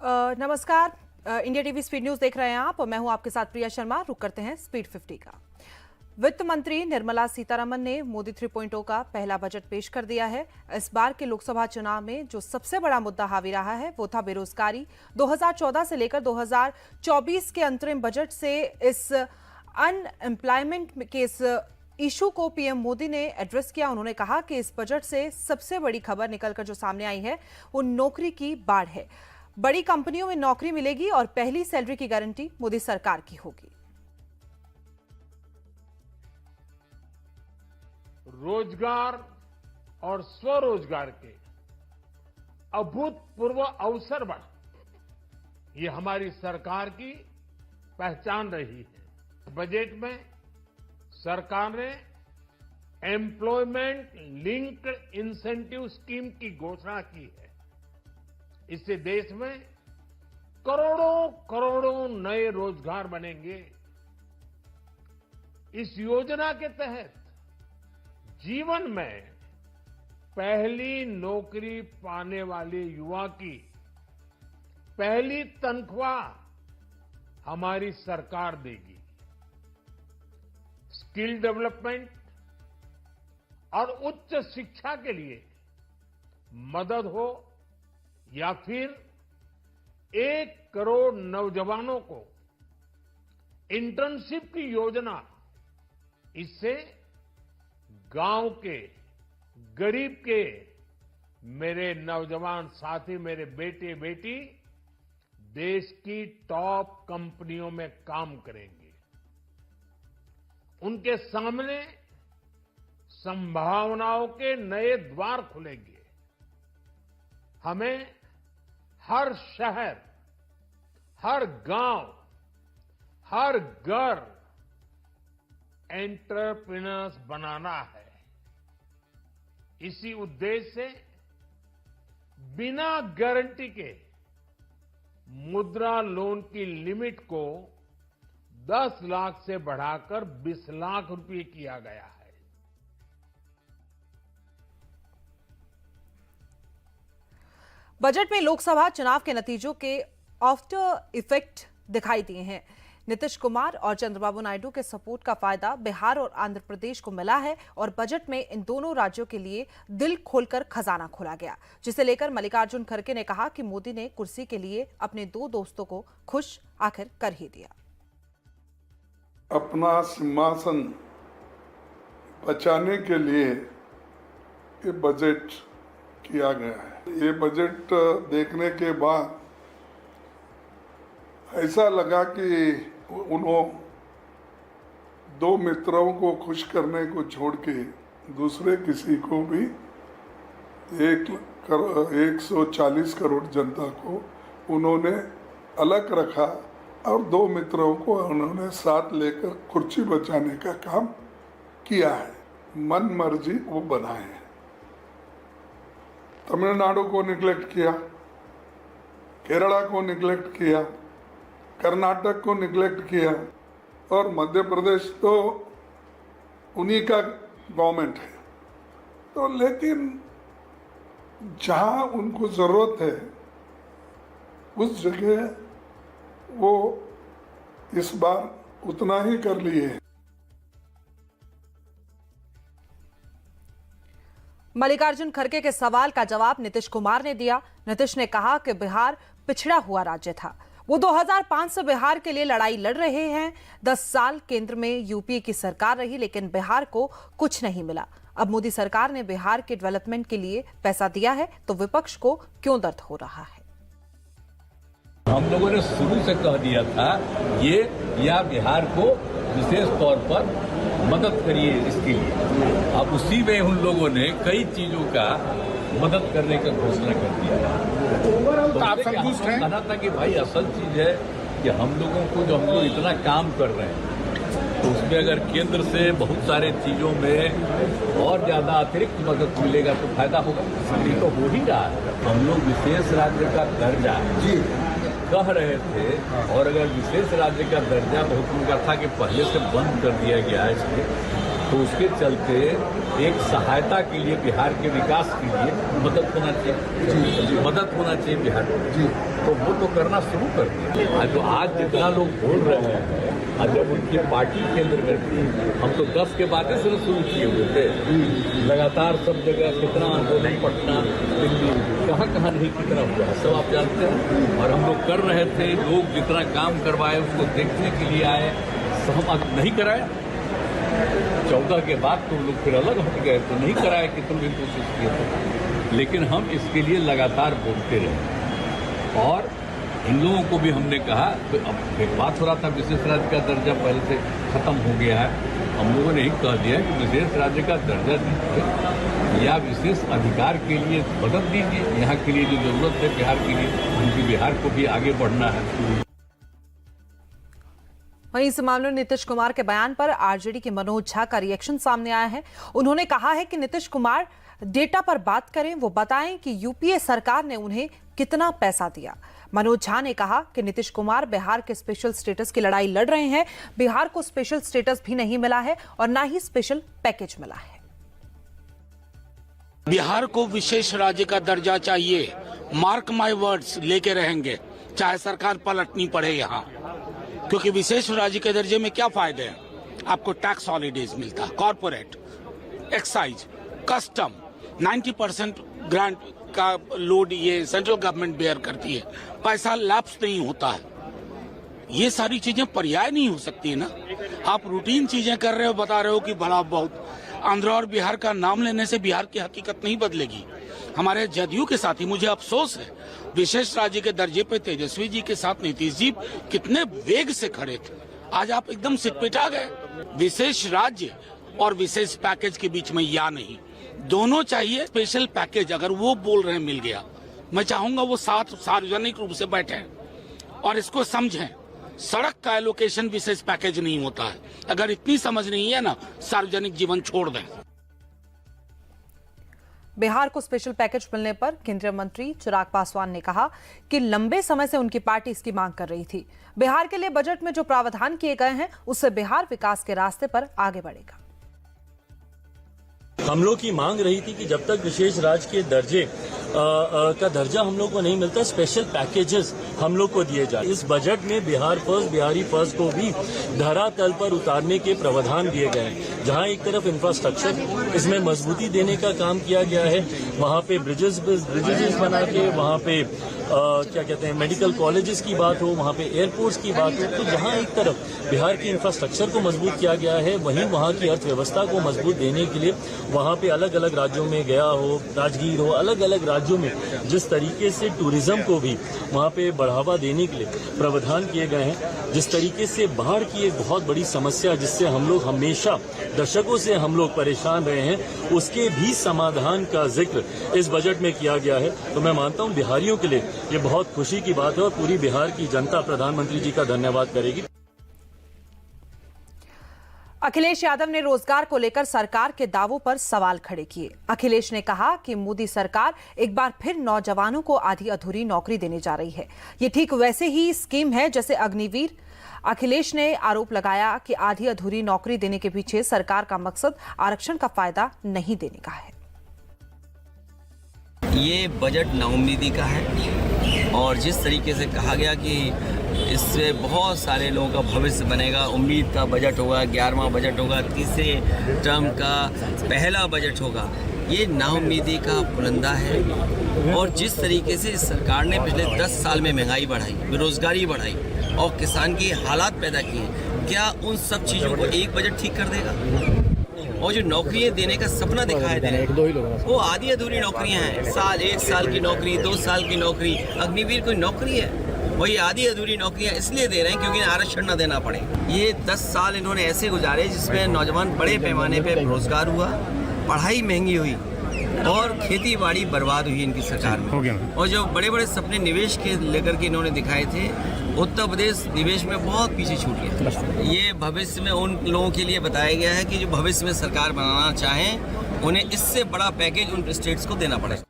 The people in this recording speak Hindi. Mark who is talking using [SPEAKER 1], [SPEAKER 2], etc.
[SPEAKER 1] नमस्कार। इंडिया टीवी स्पीड न्यूज देख रहे हैं आप और मैं हूं आपके साथ प्रिया शर्मा। रुक करते हैं स्पीड 50 का। वित्त मंत्री निर्मला सीतारमण ने मोदी 3.0 का पहला बजट पेश कर दिया है। इस बार के लोकसभा चुनाव में जो सबसे बड़ा मुद्दा हावी रहा है वो था बेरोजगारी। 2014 से लेकर 2024 के अंतरिम बजट से इस अनएम्प्लॉयमेंट के इस इशू को पीएम मोदी ने एड्रेस किया। उन्होंने कहा कि इस बजट से सबसे बड़ी खबर निकलकर जो सामने आई है वो नौकरी की बाढ़ है। बड़ी कंपनियों में नौकरी मिलेगी और पहली सैलरी की गारंटी मोदी सरकार की होगी।
[SPEAKER 2] रोजगार और स्वरोजगार के अभूतपूर्व अवसर बढ़ा, ये हमारी सरकार की पहचान रही है। बजट में सरकार ने एम्प्लॉयमेंट लिंक्ड इंसेंटिव स्कीम की घोषणा की है। इससे देश में करोड़ों करोड़ों नए रोजगार बनेंगे। इस योजना के तहत जीवन में पहली नौकरी पाने वाले युवा की पहली तनख्वाह हमारी सरकार देगी। स्किल डेवलपमेंट और उच्च शिक्षा के लिए मदद हो या फिर 1 करोड़ नौजवानों को इंटर्नशिप की योजना, इससे गांव के गरीब के मेरे नौजवान साथी, मेरे बेटे बेटी देश की टॉप कंपनियों में काम करेंगे। उनके सामने संभावनाओं के नए द्वार खुलेंगे। हमें हर शहर, हर गांव, हर घर एंटरप्रेन्योर्स बनाना है। इसी उद्देश्य से बिना गारंटी के मुद्रा लोन की लिमिट को 10 लाख से बढ़ाकर 20 लाख रुपए किया गया है।
[SPEAKER 1] बजट में लोकसभा चुनाव के नतीजों के आफ्टर इफेक्ट दिखाई दिए हैं। नीतीश कुमार और चंद्रबाबू नायडू के सपोर्ट का फायदा बिहार और आंध्र प्रदेश को मिला है और बजट में इन दोनों राज्यों के लिए दिल खोलकर खजाना खोला गया, जिसे लेकर मल्लिकार्जुन खड़गे ने कहा कि मोदी ने कुर्सी के लिए अपने 2 दोस्तों को खुश आखिर कर ही दिया।
[SPEAKER 3] अपना सिंहासन बचाने के लिए ये बजट किया गया है। ये बजट देखने के बाद ऐसा लगा कि उन्होंने 2 मित्रों को खुश करने को छोड़ के दूसरे किसी को भी 140 करोड़ जनता को उन्होंने अलग रखा और 2 मित्रों को उन्होंने साथ लेकर कुर्सी बचाने का काम किया है। मन मर्जी वो बनाए हैं। तमिलनाडु को निग्लेक्ट किया, केरला को निग्लेक्ट किया, कर्नाटक को निग्लेक्ट किया और मध्य प्रदेश तो उन्हीं का गवर्नमेंट है। तो लेकिन जहां उनको जरूरत है उस जगह वो इस बार उतना ही कर लिए हैं।
[SPEAKER 1] मल्लिकार्जुन खड़गे के सवाल का जवाब नीतीश कुमार ने दिया। नीतीश ने कहा कि बिहार पिछड़ा हुआ राज्य था। वो 2005 से बिहार के लिए लड़ाई लड़ रहे हैं। 10 साल केंद्र में यूपीए की सरकार रही लेकिन बिहार को कुछ नहीं मिला। अब मोदी सरकार ने बिहार के डेवलपमेंट के लिए पैसा दिया है तो विपक्ष को क्यों दर्द हो रहा है?
[SPEAKER 4] हम लोगों ने शुरू से कह दिया था ये या बिहार को विशेष तौर पर मदद करिए इसके लिए। अब उसी में उन लोगों ने कई चीजों का मदद करने का घोषणा कर दिया। तो आप संतुष्ट हैं? कहना था कि भाई असल चीज है कि हम लोगों को जो हम लोग इतना काम कर रहे हैं तो उसमें अगर केंद्र से बहुत सारे चीजों में और ज्यादा अतिरिक्त मदद मिलेगा तो फायदा होगा। इसलिए तो हो ही रहा है। हम लोग विशेष राज्य का दर्जा कह रहे थे और अगर विशेष राज्य का दर्जा बहुत उनका था कि पहले से बंद कर दिया गया है इसलिए तो उसके चलते एक सहायता के लिए बिहार के विकास के लिए मदद होना चाहिए बिहार को। तो वो तो करना शुरू कर दिया। तो आज जितना लोग बोल रहे हैं, और जब उनकी पार्टी केंद्र में थी, हम तो 10 के बाद से शुरू किए हुए थे। लगातार सब जगह कितना आंदोलन, पटना, दिल्ली, कहाँ नहीं कितना हुआ है सब आप जानते हैं। और हम लोग कर रहे थे, लोग जितना काम करवाए उसको देखने के लिए आए, तो हम अब नहीं कराए। 14 के बाद तुम लोग फिर अलग हट गए, तो नहीं कराए कि तुम भी कोशिश किए थे। लेकिन हम इसके लिए लगातार बोलते रहे। और इन लोगों को भी हमने कहा, तो अब एक बात हो रहा था विशेष राज्य का दर्जा पहले से खत्म हो गया है। हम लोगों ने ही कह दिया कि विशेष राज्य का दर्जा दीजिए या विशेष अधिकार के लिए मदद दीजिए। यहाँ के लिए जो जरूरत है बिहार के लिए, क्योंकि बिहार को भी आगे बढ़ना है।
[SPEAKER 1] वहीं इस मामले में नीतीश कुमार के बयान पर आरजेडी के मनोज झा का रिएक्शन सामने आया है। उन्होंने कहा है कि नीतीश कुमार डेटा पर बात करें, वो बताएं कि यूपीए सरकार ने उन्हें कितना पैसा दिया। मनोज झा ने कहा कि नीतीश कुमार बिहार के स्पेशल स्टेटस की लड़ाई लड़ रहे हैं। बिहार को स्पेशल स्टेटस भी नहीं मिला है और ना ही स्पेशल पैकेज मिला है।
[SPEAKER 5] बिहार को विशेष राज्य का दर्जा चाहिए, मार्क माय वर्ड्स लेके रहेंगे, चाहे सरकार पलटनी पड़े यहाँ। क्योंकि विशेष राज्य के दर्जे में क्या फायदे हैं? आपको टैक्स हॉलीडेज मिलता है, कॉर्पोरेट, एक्साइज, कस्टम, 90% ग्रांट का लोड ये सेंट्रल गवर्नमेंट बेयर करती है, पैसा लैप्स नहीं होता है। ये सारी चीजें पर्याय नहीं हो सकती ना। आप रूटीन चीजें कर रहे हो, बता रहे हो कि बड़ा बहुत। आंध्र और बिहार का नाम लेने से बिहार की हकीकत नहीं बदलेगी। हमारे जदयू के साथ ही मुझे अफसोस है, विशेष राज्य के दर्जे पे तेजस्वी जी के साथ नीतीश जी कितने वेग से खड़े थे, आज आप एकदम सिटपिटा गए। विशेष राज्य और विशेष पैकेज के बीच में या नहीं, दोनों चाहिए। स्पेशल पैकेज अगर वो बोल रहे हैं मिल गया, मैं चाहूंगा वो साथ सार्वजनिक रूप से बैठे और इसको समझें। सड़क का एलोकेशन विशेष पैकेज नहीं होता है। अगर इतनी समझ नहीं है ना, सार्वजनिक जीवन छोड़ दें।
[SPEAKER 1] बिहार को स्पेशल पैकेज मिलने पर केंद्रीय मंत्री चिराग पासवान ने कहा कि लंबे समय से उनकी पार्टी इसकी मांग कर रही थी। बिहार के लिए बजट में जो प्रावधान किए गए हैं, उससे बिहार विकास के रास्ते पर आगे बढ़ेगा।
[SPEAKER 6] हम लोग की मांग रही थी कि जब तक विशेष राज्य के दर्जे का दर्जा हम लोग को नहीं मिलता, स्पेशल पैकेजेस हम लोग को दिए जाए। इस बजट में बिहार फर्स्ट, बिहारी फर्स्ट को भी धरातल पर उतारने के प्रावधान दिए गए हैं। जहां एक तरफ इंफ्रास्ट्रक्चर इसमें मजबूती देने का काम किया गया है, वहां पे ब्रिजेस बना के, वहां पे क्या कहते हैं मेडिकल कॉलेजेस की बात हो, वहां पे एयरपोर्ट्स की बात हो। तो जहां एक तरफ बिहार के इंफ्रास्ट्रक्चर को मजबूत किया गया है, वहीं वहां की अर्थव्यवस्था को मजबूत देने के लिए वहां पे अलग अलग राज्यों में गया हो, राजगीर हो, अलग अलग राज्यों में जिस तरीके से टूरिज्म को भी वहां पे बढ़ावा देने के लिए प्रावधान किए गए हैं। जिस तरीके से बाढ़ की एक बहुत बड़ी समस्या जिससे हम लोग हमेशा दशकों से हम लोग परेशान रहे हैं, उसके भी समाधान का जिक्र इस बजट में किया गया है। तो मैं मानता हूं बिहारियों के लिए ये बहुत खुशी की बात है और पूरी बिहार की जनता प्रधानमंत्री जी का धन्यवाद करेगी।
[SPEAKER 1] अखिलेश यादव ने रोजगार को लेकर सरकार के दावों पर सवाल खड़े किए। अखिलेश ने कहा कि मोदी सरकार एक बार फिर नौजवानों को आधी अधूरी नौकरी देने जा रही है। ये ठीक वैसे ही स्कीम है जैसे अग्निवीर। अखिलेश ने आरोप लगाया कि आधी अधूरी नौकरी देने के पीछे सरकार का मकसद आरक्षण का फायदा नहीं देने का है।
[SPEAKER 7] ये बजट नाउम्मीदी का है और जिस तरीके से कहा गया कि इससे बहुत सारे लोगों का भविष्य बनेगा, उम्मीद का बजट होगा, 11वां बजट होगा, तीसरे टर्म का पहला बजट होगा, ये नाउम्मीदी का पुलंदा है। और जिस तरीके से इस सरकार ने पिछले 10 साल में महंगाई बढ़ाई, बेरोजगारी बढ़ाई और किसान की हालात पैदा किए, क्या उन सब चीज़ों को एक बजट ठीक कर देगा? और जो नौकरियां देने का सपना दिखाया था वो आधी अधूरी नौकरियां हैं। एक साल की नौकरी, 2 साल की नौकरी। अग्निवीर कोई नौकरी है? और ये आधी अधूरी नौकरियां इसलिए दे रहे हैं क्योंकि आरक्षण न देना पड़े। ये 10 साल इन्होंने ऐसे गुजारे जिसमें नौजवान बड़े पैमाने पे रोजगार हुआ, पढ़ाई महंगी हुई और खेती बाड़ी बर्बाद हुई इनकी सरकार में। और जो बड़े बड़े सपने निवेश के लेकर के इन्होंने दिखाए थे, उत्तर प्रदेश निवेश में बहुत पीछे छूट गया। ये भविष्य में उन लोगों के लिए बताया गया है कि जो भविष्य में सरकार बनाना चाहें, उन्हें इससे बड़ा पैकेज उन स्टेट्स को देना पड़ेगा।